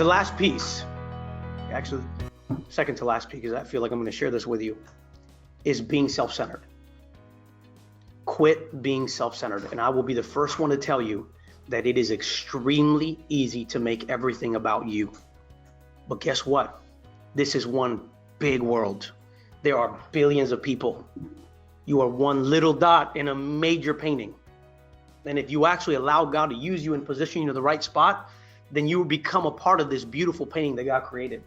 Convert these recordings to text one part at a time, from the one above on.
The last piece, actually second to last piece, because I feel like I'm going to share this with you, is being self-centered. Quit being self-centered. And I will be the first one to tell you that it is extremely easy to make everything about you. But guess what? This is one big world. There are billions of people. You are one little dot in a major painting. And if you actually allow God to use you and position you to the right spot, then you will become a part of this beautiful painting that God created.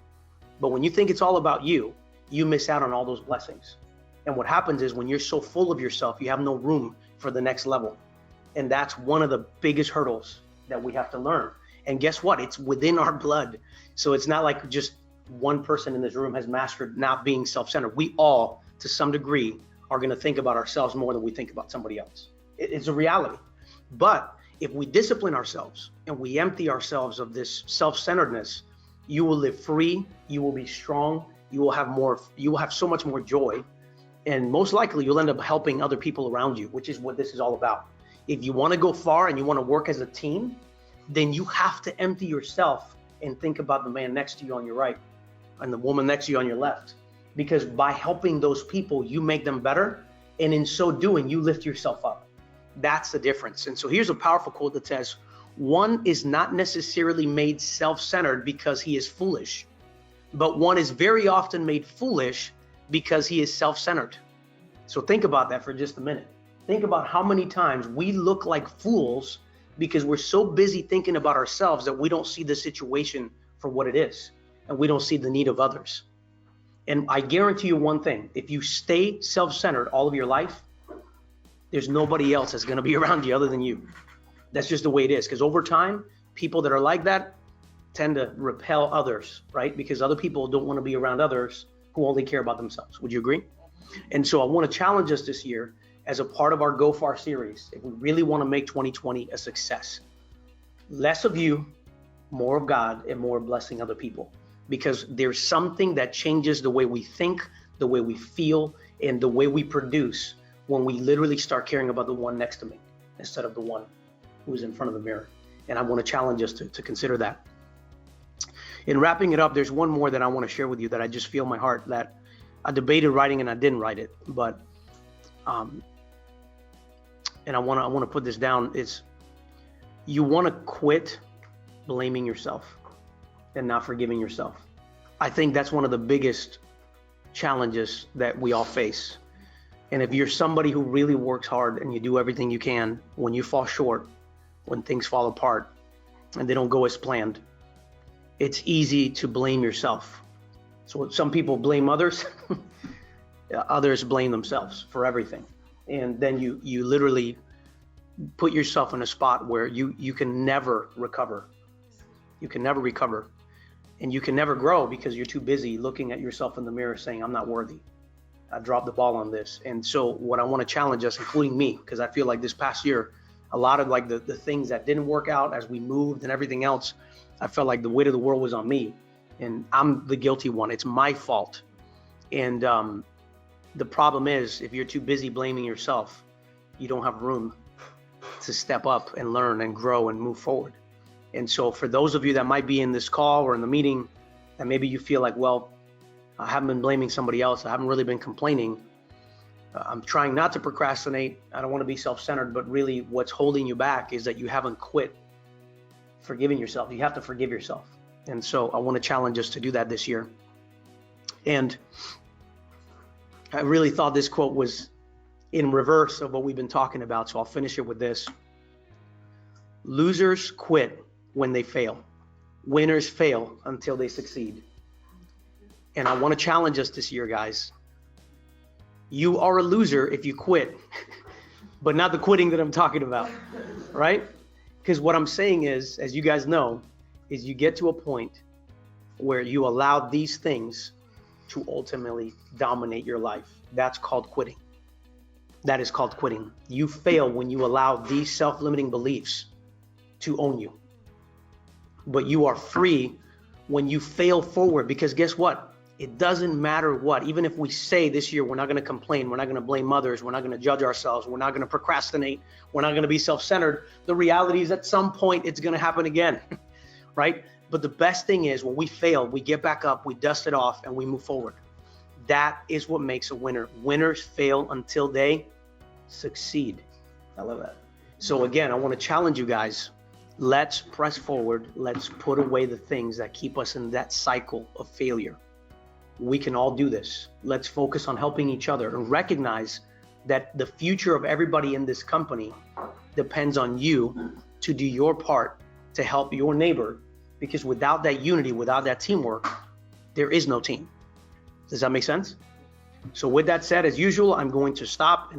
But when you think it's all about you, you miss out on all those blessings. And what happens is when you're so full of yourself, you have no room for the next level. And that's one of the biggest hurdles that we have to learn. And guess what? It's within our blood. So it's not like just one person in this room has mastered not being self-centered. We all, to some degree, are going to think about ourselves more than we think about somebody else. It's a reality. But if we discipline ourselves and we empty ourselves of this self-centeredness, you will live free, you will be strong, you will have so much more joy, and most likely you'll end up helping other people around you, which is what this is all about. If you want to go far and you want to work as a team, then you have to empty yourself and think about the man next to you on your right and the woman next to you on your left. Because by helping those people, you make them better. And in so doing, you lift yourself up. That's the difference. And so here's a powerful quote that says, one is not necessarily made self-centered because he is foolish, but one is very often made foolish because he is self-centered. So think about that for just a minute. Think about how many times we look like fools because we're so busy thinking about ourselves that we don't see the situation for what it is, and we don't see the need of others. And I guarantee you one thing, if you stay self-centered all of your life, there's nobody else that's going to be around you other than you. That's just the way it is. Because over time, people that are like that tend to repel others, right? Because other people don't want to be around others who only care about themselves. Would you agree? And so I want to challenge us this year as a part of our Go Far series. If we really want to make 2020 a success, less of you, more of God, and more blessing other people. Because there's something that changes the way we think, the way we feel, and the way we produce when we literally start caring about the one next to me instead of the one who's in front of the mirror. And I want to challenge us to consider that. In wrapping it up, there's one more that I want to share with you that I just feel in my heart that I debated writing and I didn't write it, but and I want to put this down, is you want to quit blaming yourself and not forgiving yourself. I think that's one of the biggest challenges that we all face. And if you're somebody who really works hard and you do everything you can, when you fall short, when things fall apart and they don't go as planned, it's easy to blame yourself. So some people blame others, others blame themselves for everything. And then you literally put yourself in a spot where you can never recover. You can never recover. And you can never grow because you're too busy looking at yourself in the mirror saying, I'm not worthy. I dropped the ball on this. And so what I want to challenge us, including me, because I feel like this past year, a lot of like the things that didn't work out as we moved and everything else, I felt like the weight of the world was on me. And I'm the guilty one. It's my fault. And the problem is, if you're too busy blaming yourself, you don't have room to step up and learn and grow and move forward. And so for those of you that might be in this call or in the meeting, and maybe you feel like, well, I haven't been blaming somebody else. I haven't really been complaining. I'm trying not to procrastinate. I don't want to be self-centered, but really what's holding you back is that you haven't quit forgiving yourself. You have to forgive yourself. And so I want to challenge us to do that this year. And I really thought this quote was in reverse of what we've been talking about. So I'll finish it with this. Losers quit when they fail. Winners fail until they succeed. And I want to challenge us this year, guys. You are a loser if you quit, but not the quitting that I'm talking about, right? Because what I'm saying is, as you guys know, is you get to a point where you allow these things to ultimately dominate your life. That's called quitting. That is called quitting. You fail when you allow these self-limiting beliefs to own you. But you are free when you fail forward, because guess what? It doesn't matter what, even if we say this year, we're not going to complain, we're not going to blame others, we're not going to judge ourselves, we're not going to procrastinate, we're not going to be self-centered. The reality is at some point it's going to happen again, right? But the best thing is when we fail, we get back up, we dust it off, and we move forward. That is what makes a winner. Winners fail until they succeed. I love that. So again, I want to challenge you guys. Let's press forward. Let's put away the things that keep us in that cycle of failure. We can all do this. Let's focus on helping each other and recognize that the future of everybody in this company depends on you to do your part to help your neighbor, because without that unity, without that teamwork, there is no team. Does that make sense? So with that said, as usual, I'm going to stop.